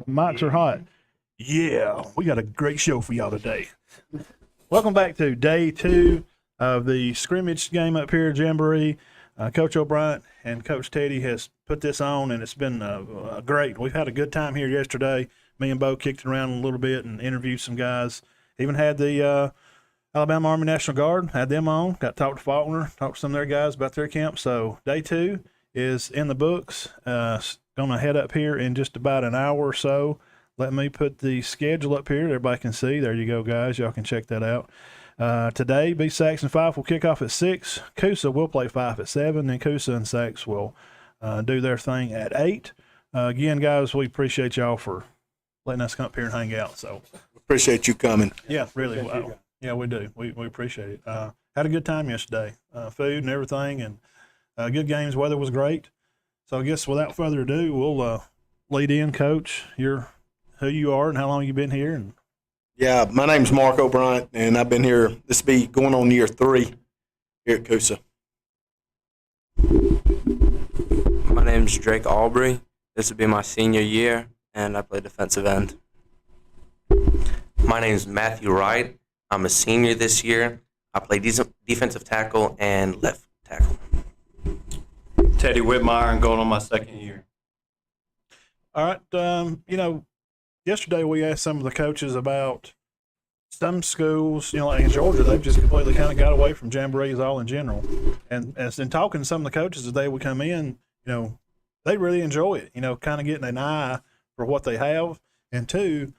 Mics are hot. Yeah, we got a great show for y'all today. Welcome back to day 2 of the scrimmage game up here at Jamboree. Coach O'Brien and Coach Teddy has put this on, and it's been great. We've had a good time here yesterday. Me and Bo kicked it around a little bit and interviewed some guys. Even had the Alabama Army National Guard, had them on. Got to talk to Faulkner, talk to some of their guys about their camp. So day 2 is in the books. Going to head up here in just about an hour or so. Let me put the schedule up here. Everybody can see. There you go, guys. Y'all can check that out. Today, B. Sax and Fyffe will kick off at 6. Coosa will play Fyffe at 7. Then Coosa and Sax will do their thing at 8. Again, guys, we appreciate y'all for letting us come up here and hang out. So appreciate you coming. Yeah, really. Yeah, we do. We appreciate it. Had a good time yesterday. Food and everything, and good games. Weather was great. So I guess without further ado, we'll lead in, Coach. You're who you are and how long you've been here. And yeah, my name's Mark O'Brien, and I've been here. This will be going on year 3 here at Coosa. My name's Drake Aubrey. This will be my senior year, and I play defensive end. My name's Matthew Wright. I'm a senior this year. I play defensive tackle and left tackle. Teddy Whitmire, and going on my 2nd year. all right, yesterday we asked some of the coaches about some schools, like in Georgia, they've just completely kind of got away from jamborees all in general. And as in talking to some of the coaches the day we come in, they really enjoy it, kind of getting an eye for what they have. And 2,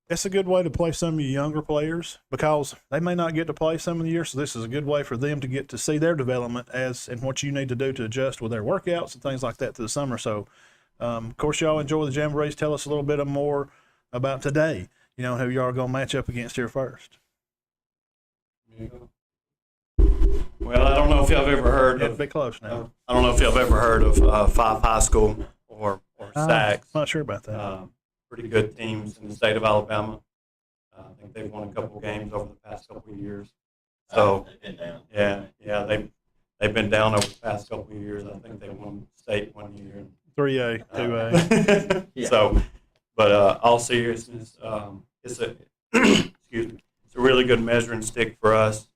it's a good way to play some of your younger players because they may not get to play some of the year. So this is a good way for them to get to see their development and what you need to do to adjust with their workouts and things like that through the summer. So, of course, y'all enjoy the Jamborees. Tell us a little bit more about today, who y'all are going to match up against here first. Well, I don't know if y'all have ever heard of. Be close now. I don't know if y'all have ever heard of Fyffe High School or Sax. Not sure about that. Pretty good teams in the state of Alabama. I think they've won a couple games over the past couple of years. So they've been down. Yeah, they've been down over the past couple of years. I think they won state one year. 3A, 2A. Yeah. So, but all seriousness, it's a excuse me, it's a really good measuring stick for us.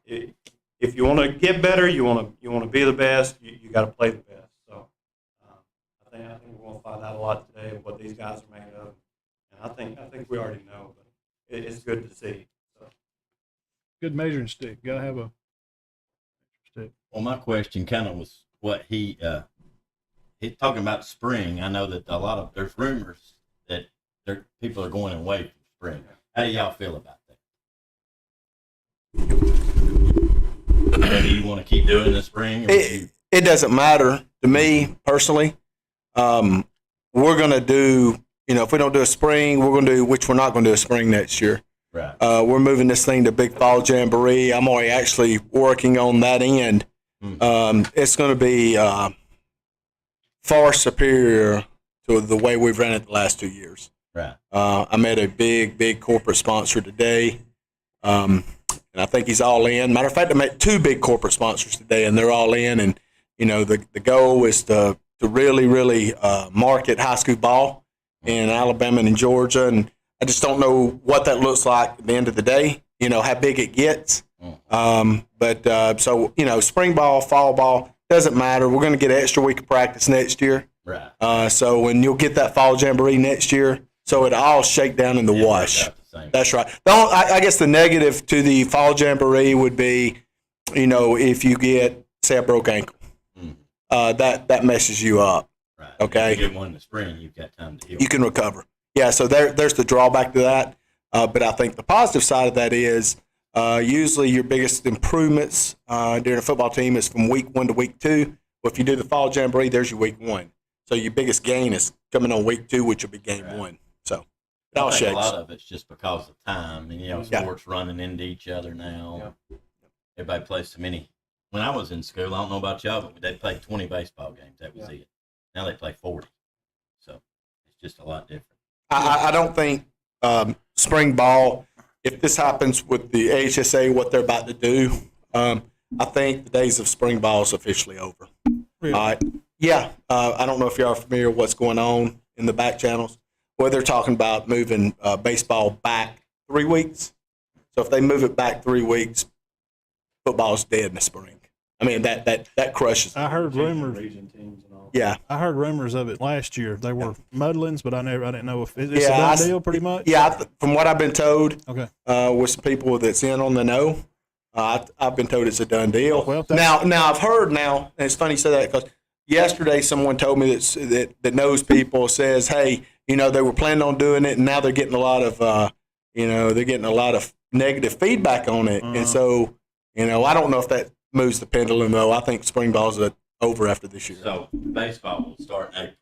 If you want to get better, you want to be the best. You got to play the best. So, I think we're going to find out a lot today of what these guys are made of, and I think we already know, but it's good to see. So. Good measuring stick. Got to have a stick. Well, my question kind of was what he's talking about spring. I know that there's rumors that people are going away from spring. How do y'all feel about that? Do you want to keep doing the spring? It doesn't matter to me personally. We're going to do, if we don't do a spring, we're going to do, which we're not going to do a spring next year. Right. We're moving this thing to Big Fall Jamboree. I'm already actually working on that end. It's going to be far superior to the way we've ran it the last 2 years. Right. I met a big corporate sponsor today, and I think he's all in. Matter of fact, I met 2 big corporate sponsors today, and they're all in. And the goal is to really market high school ball in Alabama and in Georgia. And I just don't know what that looks like at the end of the day. How big it gets. So spring ball, fall ball doesn't matter. We're going to get an extra week of practice next year. Right. So when you'll get that fall jamboree next year, so it all shake down in the wash. That's right. I guess the negative to the fall jamboree would be, if you get, say, a broke ankle, that messes you up. Right. Okay. If you get one in the spring, you've got time to heal. You can recover. Yeah. So there's the drawback to that. But I think the positive side of that is usually your biggest improvements during a football team is from week 1 to week 2. Well, if you do the fall jamboree, there's your week 1. So your biggest gain is coming on week 2, which will be game 1. So it all shakes. A lot of it's just because of time, and sports running into each other now. Yeah. Everybody plays so many. When I was in school, I don't know about y'all, but they played 20 baseball games. That was it. Now they play 40. So it's just a lot different. I don't think spring ball, if this happens with the AHSA, what they're about to do, I think the days of spring ball is officially over. Really? Yeah. I don't know if you are familiar with what's going on in the back channels where they're talking about moving baseball back 3 weeks. So if they move it back 3 weeks, football's dead in the spring. I mean, that crushes it. I heard rumors. Region teams and all. Yeah. I heard rumors of it last year. They were muddlings, but I didn't know if it's Yeah, a done deal pretty much. Yeah, from what I've been told, Okay. with some people that's in on the know, I've been told it's a done deal. Well, now I've heard now, and it's funny you say that because yesterday someone told me that knows people says, hey, they were planning on doing it, and now they're getting a lot of, they're getting a lot of negative feedback on it, and so, I don't know if that moves the pendulum though. I think spring ball's over after this year. So baseball will start in April.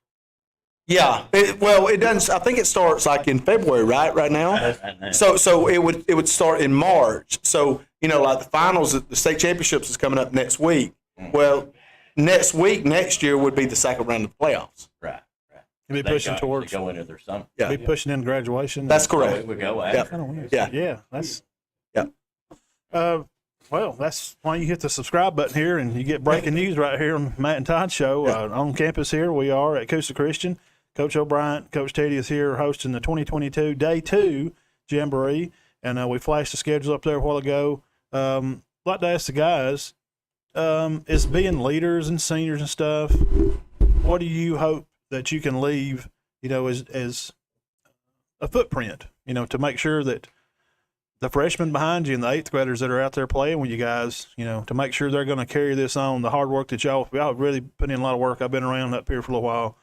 Yeah, it doesn't. I think it starts like in February, right now. So it would start in March. So like the finals, the state championships is coming up next week. Well, next year would be the second round of the playoffs. Right. You'll be pushing towards. Go into their summer. Yeah, Be pushing in graduation. that's So correct. it would go Yeah. after. Yeah. That's. Yeah. Well, that's why you hit the subscribe button here, and you get breaking news right here on Matt and Todd Show. On campus here, we are at Coosa Christian. Coach O'Brien, Coach Teddy is here hosting the 2022 Day 2 Jamboree, and we flashed the schedule up there a while ago. I'd like to ask the guys, is being leaders and seniors and stuff, what do you hope that you can leave, as a footprint, to make sure that the freshmen behind you and the eighth graders that are out there playing with you guys, to make sure they're going to carry this on, the hard work that y'all really put in a lot of work. I've been around up here for a little while,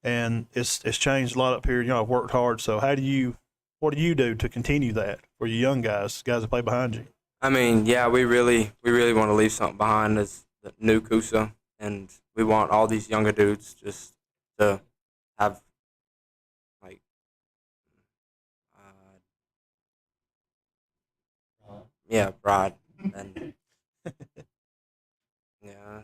and it's changed a lot up here. Y'all have worked hard. So what do you do to continue that for your young guys that play behind you? I mean, yeah, we really want to leave something behind as the new Coosa, and we want all these younger dudes just to have like pride and yeah.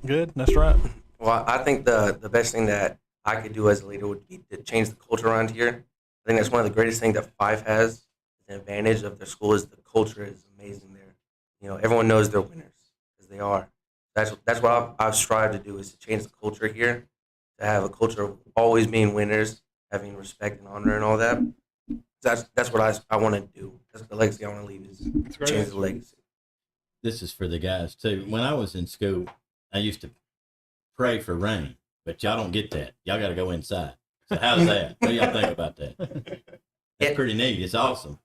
Good. That's right. Well, I think the best thing that I could do as a leader would be to change the culture around here. I think that's one of the greatest things that Fyffe has. The advantage of their school is the culture is amazing there. Everyone knows they're winners because they are. That's what I've strived to do is to change the culture here, to have a culture of always being winners, having respect and honor and all that. That's what I want to do. That's the legacy I want to leave is change the legacy. This is for the guys too. When I was in school, I used to pray for rain, but y'all don't get that. Y'all got to go inside. So how's that? What do y'all think about that? That's pretty neat. It's awesome.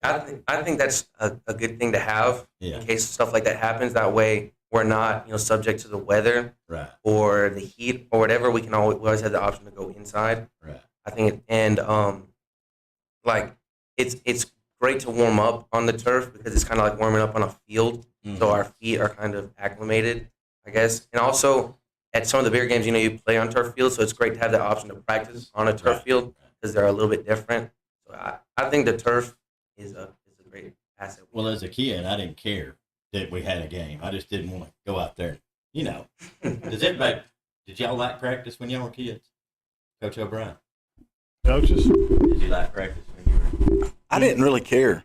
I think that's a good thing to have Yeah. in case stuff like that happens. That way we're not subject to the weather Right. or the heat or whatever. We always have the option to go inside. Right. I think it's great to warm up on the turf because it's kind of like warming up on a field. Mhm. So our feet are kind of acclimated, I guess. And also at some of the bigger games, you play on turf fields, so it's great to have that option to practice on a turf Right. field because they're a little bit different. So I think the turf is a great asset. Well, as a kid, I didn't care that we had a game. I just didn't want to go out there. Did y'all like practice when y'all were kids? Coach O'Brien, Coaches. did you like practice when you were? I didn't really care,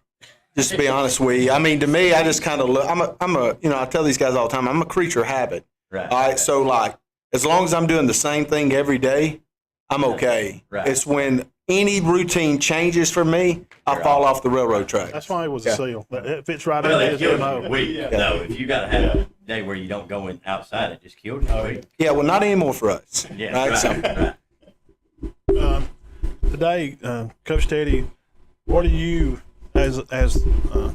just to be honest with you. I mean, to me, I just kind of look. I tell these guys all the time, I'm a creature of habit. Right. All right, so like, as long as I'm doing the same thing every day, I'm okay. Right. It's when any routine changes for me, I fall off the railroad track. That's why it was Yeah. a seal. It fits right Well, in. it It killed is. you a week. No, if you got to have a day where you don't go outside, it just killed you a week. Yeah, well, not anymore for us. Yeah, Right? right. So, right. Today, Coach Teddy, what are you, as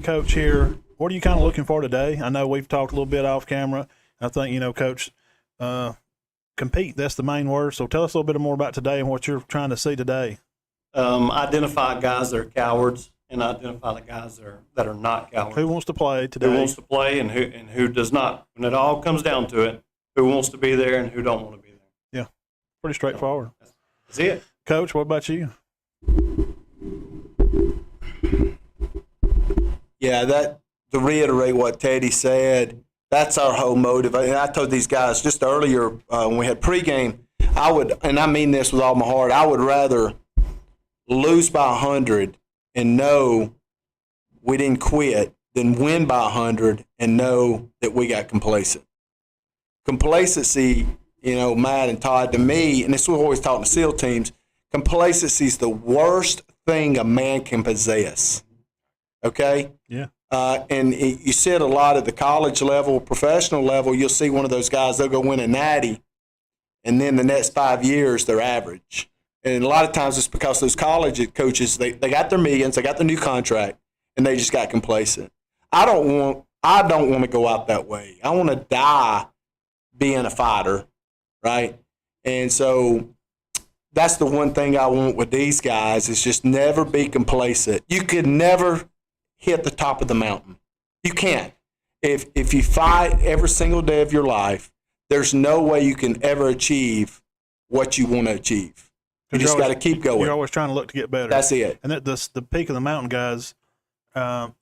coach here, what are you kind of looking for today? I know we've talked a little bit off camera. I think, Coach, compete, that's the main word. So tell us a little bit more about today and what you're trying to see today. Identify guys that are cowards and identify the guys that are not cowards. Who wants to play today? Who wants to play and who does not. When it all comes down to it, who wants to be there and who don't want to be there. Yeah, pretty straightforward. That's it. Coach, what about you? yeah, to reiterate what Teddy said, that's our whole motive. And I told these guys just earlier when we had pregame, and I mean this with all my heart, I would rather lose by 100 and know we didn't quit than win by 100 and know that we got complacent. Complacency Matt and Todd, to me, and this was always taught in the SEAL teams, complacency is the worst thing a man can possess. Okay? Yeah. And you see it a lot at the college level, professional level. You'll see one of those guys, they'll go win a natty, and then the next 5 years, they're average. And a lot of times it's because those college coaches, they got their millions, they got their new contract, and they just got complacent. I don't want to go out that way. I want to die being a fighter, right? And so that's the one thing I want with these guys is just never be complacent. You could never hit the top of the mountain. You can't. If you fight every single day of your life, there's no way you can ever achieve what you want to achieve. You just got to keep going. You're always trying to look to get better. That's it. And the peak of the mountain, guys,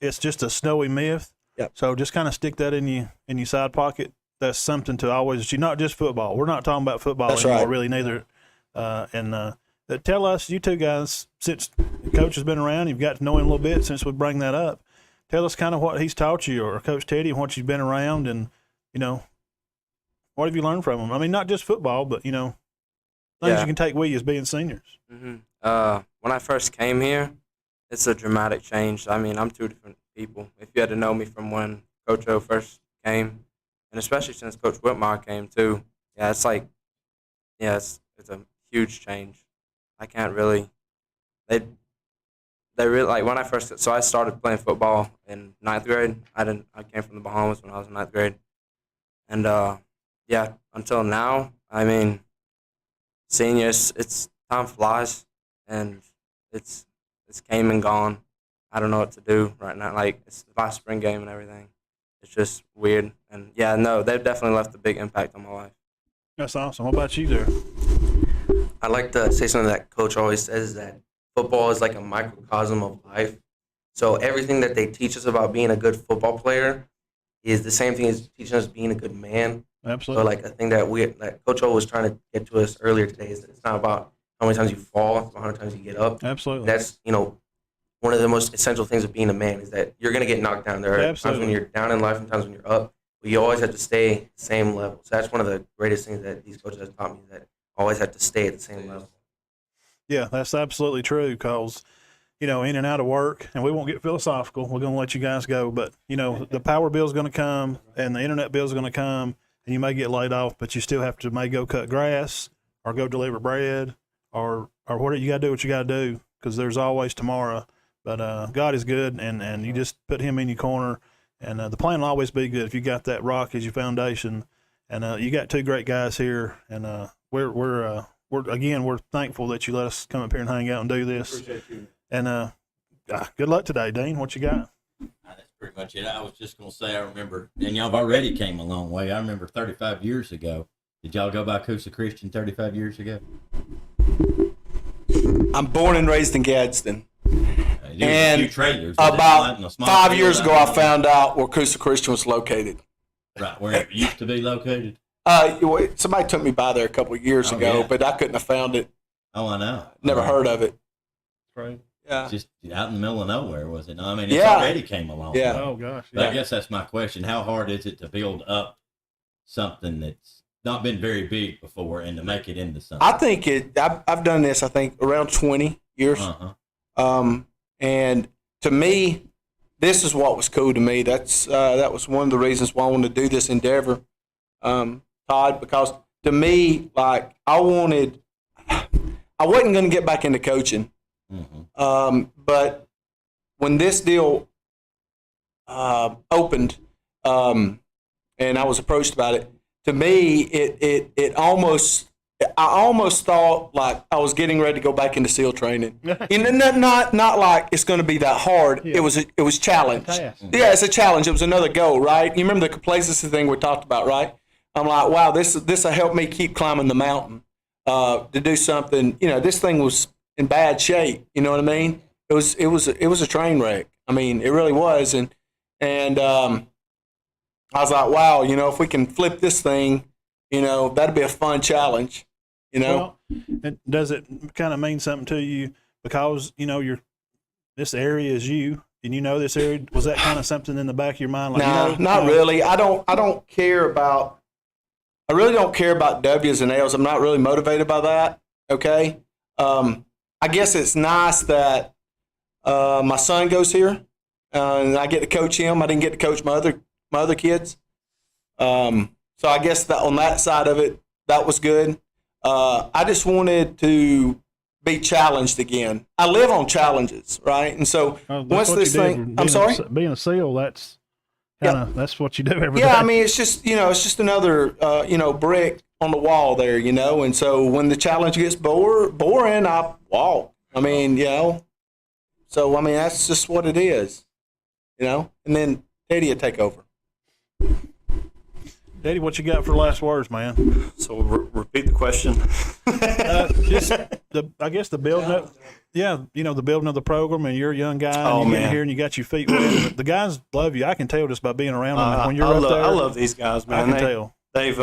it's just a snowy myth. Yep. So just kind of stick that in your side pocket. That's something to always achieve. Not just football. We're not talking about football That's anymore, right. really, neither. Tell us, you two guys, since the coach has been around, you've got to know him a little bit since we bring that up. Tell us kind of what he's taught you, or Coach Teddy, and what you've been around, and, what have you learned from him? I mean, not just football, but, things you can take with you as being seniors. Mm-hmm. When I first came here, it's a dramatic change. I mean, I'm two different people. If you had to know me from when Coach O first came, and especially since Coach Whitmire came too, it's like, it's a huge change. I can't really. They really, like, when I first, so I started playing football in 9th grade. I came from the Bahamas when I was in 9th grade, and until now, I mean, seniors, time flies, and it's came and gone. I don't know what to do right now. Like, it's the last spring game and everything. It's just weird, and they've definitely left a big impact on my life. That's awesome. What about you there? I'd like to say something that Coach always says, that football is like a microcosm of life. So everything that they teach us about being a good football player is the same thing as teaching us being a good man. Absolutely. So, like, I think that Coach O was trying to get to us earlier today is that it's not about how many times you fall, it's about how many times you get up. Absolutely. That's, one of the most essential things of being a man is that you're going to get knocked down. There are times when you're down in life and times when you're up, but you always have to stay the same level. So that's one of the greatest things that these coaches have taught me, that I always have to stay at the same level. Yeah, that's absolutely true, because, in and out of work, and we won't get philosophical. We're going to let you guys go, but, the power bill's going to come and the internet bill's going to come, and you may get laid off, but you still have to may go cut grass or go deliver bread or whatever. You got to do what you got to do, because there's always tomorrow. But God is good, and you just put him in your corner, and the plan will always be good if you got that rock as your foundation. And you got two great guys here, and we're thankful that you let us come up here and hang out and do this. Appreciate you. And good luck today, Dean. What you got? That's pretty much it. I was just going to say, I remember, and y'all have already came a long way. I remember 35 years ago. Did y'all go by Coosa Christian 35 years ago? I'm born and raised in Gadsden. And trailers. About 5 years ago, I found out where Coosa Christian was located. Right, where it used to be located? Somebody took me by there a couple of years ago, yeah. but I couldn't have found it. Oh, I know. Never heard of it. Right. Yeah. Just out in the middle of nowhere, was it? No, I mean, it's Yeah. already came along. Yeah. Oh gosh. But I guess that's my question. How hard is it to build up something that's not been very big before and to make it into something? I think I've done this, I think, around 20 years. Uh-huh. And to me, this is what was cool to me. That was one of the reasons why I wanted to do this endeavor, Todd, because to me, like, I wasn't going to get back into coaching. Mm-hmm. But when this deal opened, and I was approached about it, to me, it almost, I almost thought like I was getting ready to go back into SEAL training. And not like it's going to be that hard. Yeah. It was challenge. Yeah, it's a challenge. It was another goal, right? You remember the complacency thing we talked about, right? I'm like, wow, this will help me keep climbing the mountain. To do something, this thing was in bad shape. You know what I mean? It was a train wreck. I mean, it really was. And I was like, wow, if we can flip this thing, that'd be a fun challenge. Well, does it kind of mean something to you because this area is you, and this area? Was that kind of something in the back of your mind? Like, not really. I don't care about I really don't care about W's and L's. I'm not really motivated by that. Okay. I guess it's nice that my son goes here, and I get to coach him. I didn't get to coach my other kids. So I guess that on that side of it, that was good. I just wanted to be challenged again. I live on challenges, right? And so once this thing, I'm sorry, being a SEAL, that's kind of that's what you do every day. Yeah, I mean, it's just it's just another brick on the wall there, And so when the challenge gets boring, I walk. I mean, So I mean, that's just what it is, And then Teddy will take over. Teddy, what you got for last words, man? So repeat the question. Just I guess the building up. Yeah, the building of the program, and you're a young guy, and you get in here and you got your feet wet. But the guys love you. I can tell just by being around them. When you're up there, I love these guys, man. I can tell. They've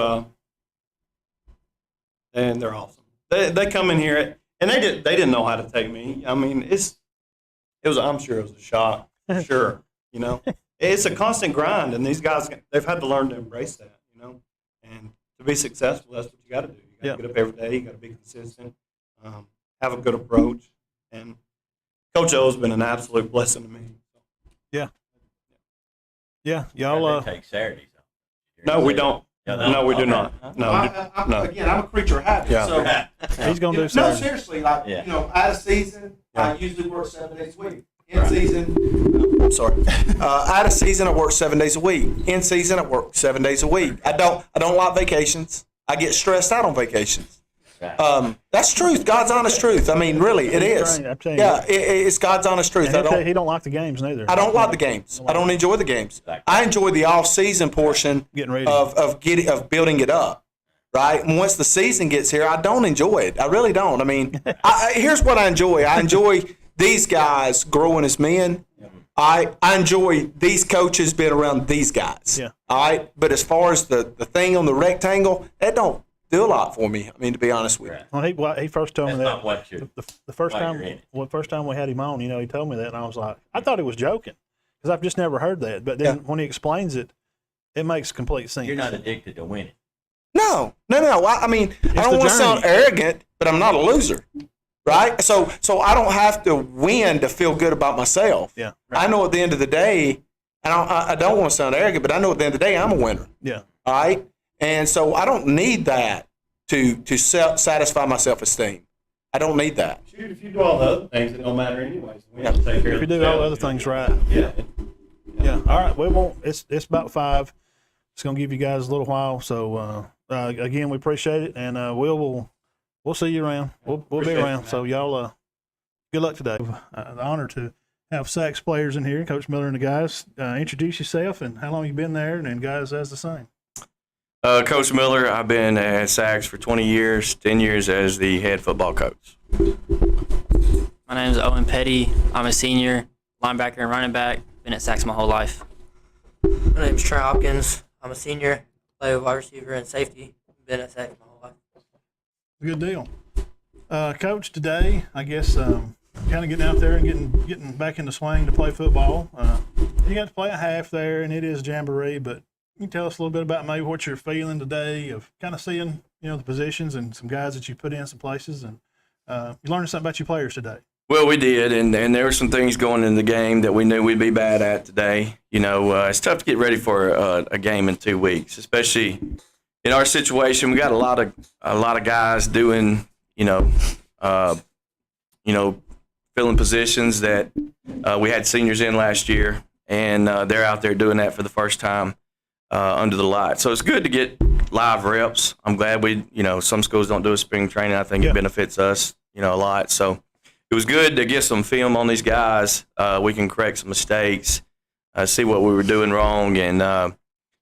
and they're awesome. They come in here and they didn't know how to take me. I mean, I'm sure it was a shock. Sure, it's a constant grind, and these guys they've had to learn to embrace that, And to be successful, that's what you got to do. You got to get up every day. You got to be consistent, have a good approach. And Coach O has been an absolute blessing to me. Yeah, y'all. They take Saturdays. No, we don't. No, we do not. No, Again, I'm a creature of habit. Yeah. So He's gonna do no, Saturday. seriously, out of season, I usually work 7 days a week. In Right. season, I'm sorry. Out of season, I work 7 days a week. In season, I work 7 days a week. I don't like vacations. I get stressed out on vacations. That's truth. God's honest truth. I mean, really, it is. I'm telling you. Yeah, it's God's honest truth. He don't like the games neither. I don't like the games. I don't enjoy the games. I enjoy the off-season portion Getting ready. of building it up. Right, and once the season gets here, I don't enjoy it. I really don't. I mean, here's what I enjoy. I enjoy these guys growing as men. I enjoy these coaches being around these guys. Yeah. All right, but as far as the thing on the rectangle, that don't do a lot for me. I mean, to be honest with you. Well, he first told That's me not that what you're. the first why time you're in it. first time we had him on, he told me that, and I was like, I thought he was joking because I've just never heard that. But then when he explains it, it makes complete sense. You're not addicted to winning. No. I mean, I don't the want to sound journey. arrogant, but I'm not a loser. Right? So I don't have to win to feel good about myself. Yeah. I know at the end of the day, I don't want to sound arrogant, but I know at the end of the day I'm a winner. Yeah. All right? And so I don't need that to satisfy my self-esteem. I don't need that. Shoot, if you do all the other things, it don't matter anyways. We have to take care If of you do all the other things right. Yeah. Yeah. All right. We won't. It's about 5. It's gonna give you guys a little while. So again, we appreciate it, and we'll see you around. We'll be Appreciate around. it, So y'all, good luck today. The honor to have Sax players in here, Coach Miller and the guys. Introduce yourself and how long you been there, and then guys as the same. Coach Miller, I've been at Sax for 20 years, 10 years as the head football coach. My name is Owen Petty. I'm a senior linebacker and running back. Been at Sax my whole life. My name is Trey Hopkins. I'm a senior, play wide receiver and safety. Been at Sax my whole life. Good deal. Coach, today, I guess, kind of getting out there and getting back in the swing to play football. You got to play a half there, and it is Jamboree, but can you tell us a little bit about maybe what you're feeling today of kind of seeing, the positions and some guys that you put in some places, and you learning something about your players today? Well, we did, and there were some things going in the game that we knew we'd be bad at today. It's tough to get ready for a game in 2 weeks, especially in our situation. We got a lot of guys doing, filling positions that we had seniors in last year, and they're out there doing that for the first time under the light. So it's good to get live reps. I'm glad some schools don't do a spring training. I think it benefits us, a lot. So it was good to get some film on these guys. We can correct some mistakes, see what we were doing wrong, and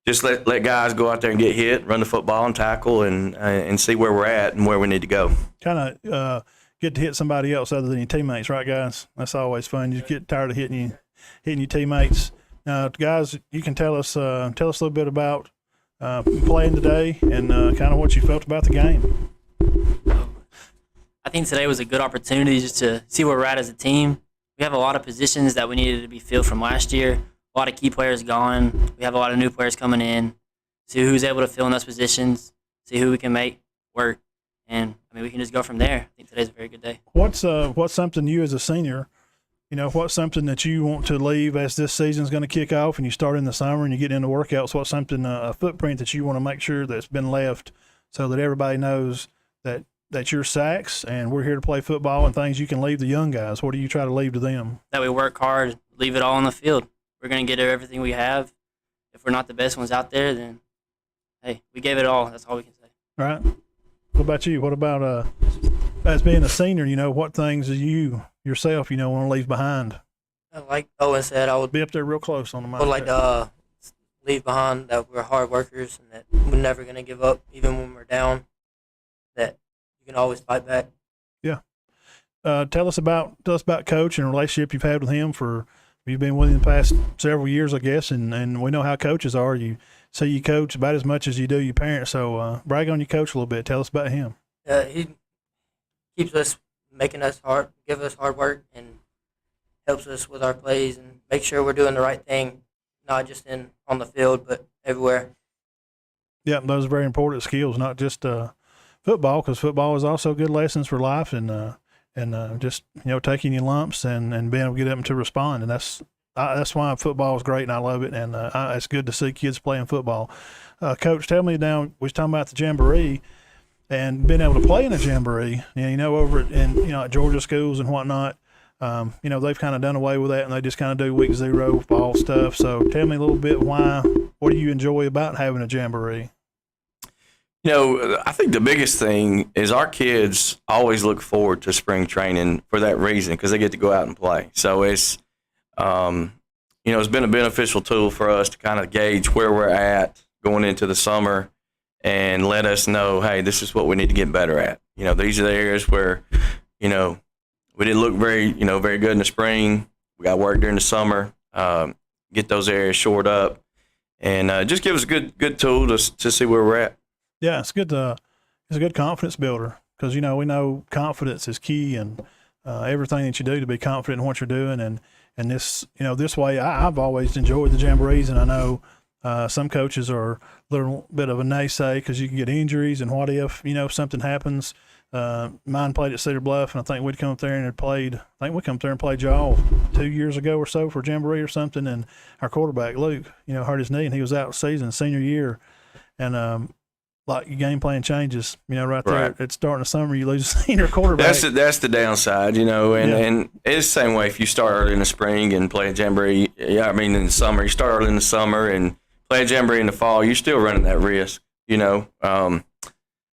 just let guys go out there and get hit, run the football and tackle, and see where we're at and where we need to go. Kind of get to hit somebody else other than your teammates, right, guys? That's always fun. You get tired of hitting your teammates. Guys, you can tell us a little bit about playing today and kind of what you felt about the game. I think today was a good opportunity just to see where we're at as a team. We have a lot of positions that we needed to be filled from last year. A lot of key players gone. We have a lot of new players coming in. See who's able to fill in those positions. see who we can make work, and I mean we can just go from there. I think today's a very good day. What's something you as a senior, what's something that you want to leave as this season's going to kick off and you start in the summer and you get into workouts? What's something, a footprint that you want to make sure that's been left so that everybody knows that you're Sacs and we're here to play football and things you can leave the young guys? What do you try to leave to them? That we work hard, leave it all on the field. We're going to get everything we have. If we're not the best ones out there, then, hey, we gave it all. That's all we can say. All right. What about you? What about as being a senior, what things do you yourself, want to leave behind? Like Owen said, I would Be up there real close on the mic. like to leave behind that we're hard workers and that we're never going to give up, even when we're down, that you can always fight back. Yeah. Tell us about Coach and the relationship you've had with him you've been with him the past several years, I guess, and we know how coaches are. You see you coach about as much as you do your parents, so brag on your coach a little bit. Tell us about him. He keeps us, give us hard work, and helps us with our plays and make sure we're doing the right thing, not just on the field, but everywhere. Yeah, those are very important skills, not just football, because football is also good lessons for life and just taking your lumps and being able to get up and to respond, and that's why football is great and I love it, and it's good to see kids playing football. Coach, tell me now, we was talking about the Jamboree and being able to play in a Jamboree, over at Georgia schools and whatnot. They've kind of done away with that and they just kind of do week 0 fall stuff. So tell me a little bit what do you enjoy about having a Jamboree? I think the biggest thing is our kids always look forward to spring training for that reason, because they get to go out and play. So it's, it's been a beneficial tool for us to kind of gauge where we're at going into the summer and let us know, hey, this is what we need to get better at. These are the areas where, we didn't look very good in the spring. We got work during the summer, get those areas shored up, and just give us a good tool to see where we're at. Yeah, it's good. It's a good confidence builder because we know confidence is key, and everything that you do to be confident in what you're doing, and this this way. I've always enjoyed the Jamborees, and I know some coaches are a little bit of a naysay because you can get injuries, and what if something happens. Mine played at Cedar Bluff, and I think we'd come up there and had played. I think we come up there and played y'all 2 years ago or so for Jamboree or something, and our quarterback Luke, hurt his knee, and he was out season senior year, and like your game plan changes, right there Right. at starting of summer, you lose a senior quarterback. That's the downside, and it's the same way if you start early in the spring and play a Jamboree. Yeah, I mean in the summer, you start early in the summer and play a Jamboree in the fall, you're still running that risk. I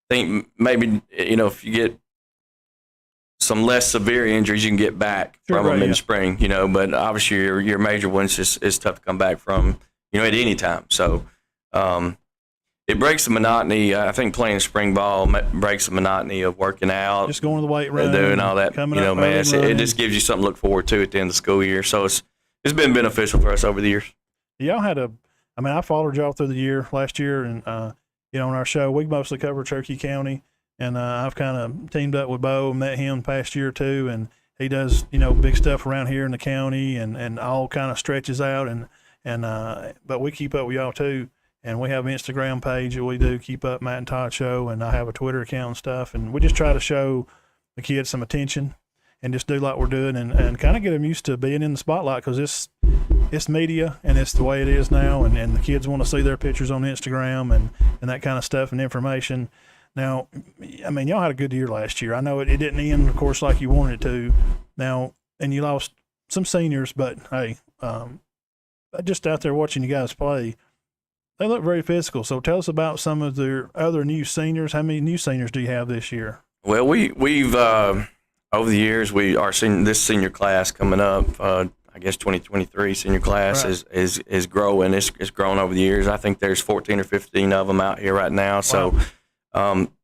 think maybe if you get some less severe injuries, you can get back from them in the spring. But obviously your major ones is tough to come back from. At any time. So. It breaks the monotony. I think playing spring ball breaks the monotony of working out, just going to the weight room, and doing all that. Coming up Man, early it just gives you something to look forward to at the end of the school year. So it's been beneficial for us over the years. Y'all had I followed y'all through the year last year, and on our show we mostly cover Cherokee County, and I've kind of teamed up with Bo, met him the past year or two, and he does big stuff around here in the county, and all kind of stretches out, and but we keep up with y'all too. And we have an Instagram page that we do keep up, Matt and Todd Show, and I have a Twitter account and stuff. And we just try to show the kids some attention and just do like we're doing and kind of get them used to being in the spotlight because it's media and it's the way it is now. And the kids want to see their pictures on Instagram and that kind of stuff and information. Now, y'all had a good year last year. I know it didn't end, of course, like you wanted it to. Now, and you lost some seniors, but, hey, just out there watching you guys play, they look very physical. So tell us about some of their other new seniors. How many new seniors do you have this year? Well, we've over the years this senior class coming up. I guess 2023 senior class is growing. It's grown over the years. I think there's 14 or 15 of them out here right now. So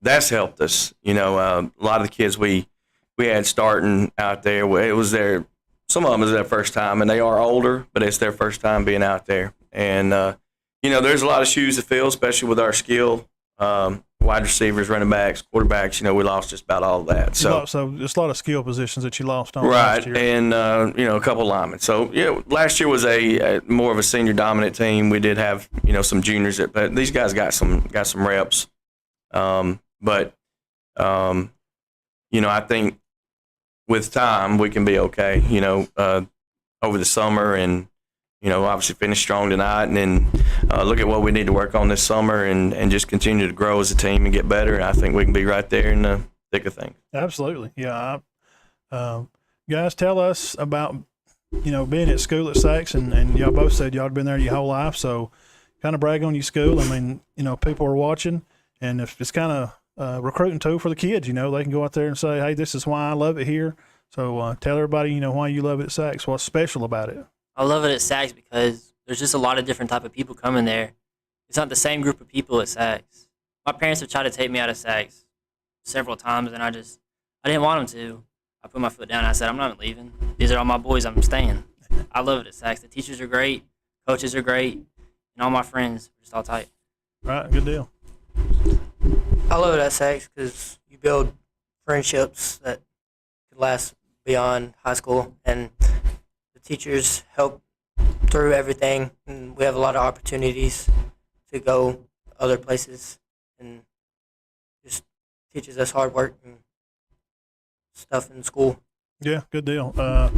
that's helped us. A lot of the kids we had starting out there, some of them is their first time, and they are older, but it's their first time being out there. And there's a lot of shoes to fill, especially with our skill, wide receivers, running backs, quarterbacks. We lost just about all of that. So there's a lot of skill positions that you lost on right, last year. And a couple linemen. So last year was a more of a senior dominant team. We did have some juniors, but these guys got some reps. But I think with time we can be okay. Over the summer and obviously finish strong tonight, and then look at what we need to work on this summer and just continue to grow as a team and get better. I think we can be right there in the thick of things. Absolutely. Yeah. Guys, tell us about, being at school at Sachs, and y'all both said y'all had been there your whole life. So kind of brag on your school. I mean, people are watching, and if it's kind of recruiting tool for the kids, they can go out there and say, hey, this is why I love it here. So tell everybody, why you love it at Sachs. What's special about it? I love it at Sachs because there's just a lot of different type of people coming there. It's not the same group of people at Sachs. My parents have tried to take me out of Sachs several times, and I didn't want them to. I put my foot down and I said, I'm not leaving. These are all my boys. I'm staying. I love it at Sachs. The teachers are great. Coaches are great. And all my friends are just all tight. Right, good deal. I love it at Sachs because you build friendships that could last beyond high school, and the teachers help through everything, and we have a lot of opportunities to go other places and just teaches us hard work and stuff in school. Yeah, good deal. The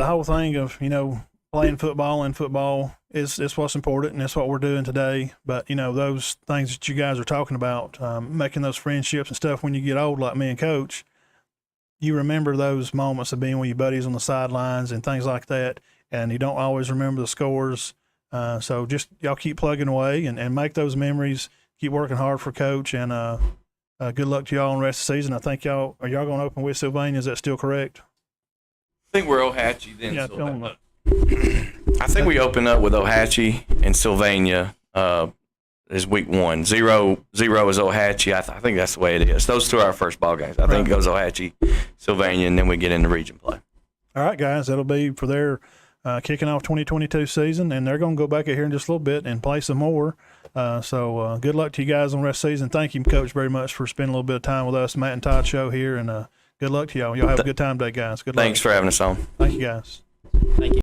whole thing of, playing football and football is what's important, and that's what we're doing today. But, those things that you guys are talking about, making those friendships and stuff when you get old, like me and Coach, you remember those moments of being with your buddies on the sidelines and things like that, and you don't always remember the scores. So just y'all keep plugging away and make those memories. Keep working hard for Coach, and good luck to y'all on the rest of the season. I think are y'all going to open with Sylvania? Is that still correct? I think we're Ohatchee then. Yeah, I think we open up with Ohatchee and Sylvania is week 1. 0 is Ohatchee. I think that's the way it is. Those two are our first ball games. I think it goes Ohatchee, Sylvania, and then we get into region play. All right, guys, that'll be for their kicking off 2022 season, and they're going to go back here in just a little bit and play some more. So good luck to you guys on the rest of the season. Thank you, Coach, very much for spending a little bit of time with us, Matt and Todd show here, and good luck to y'all. Y'all have a good time today, guys. Good luck. Thanks for having us on. Thank you, guys. Thank you.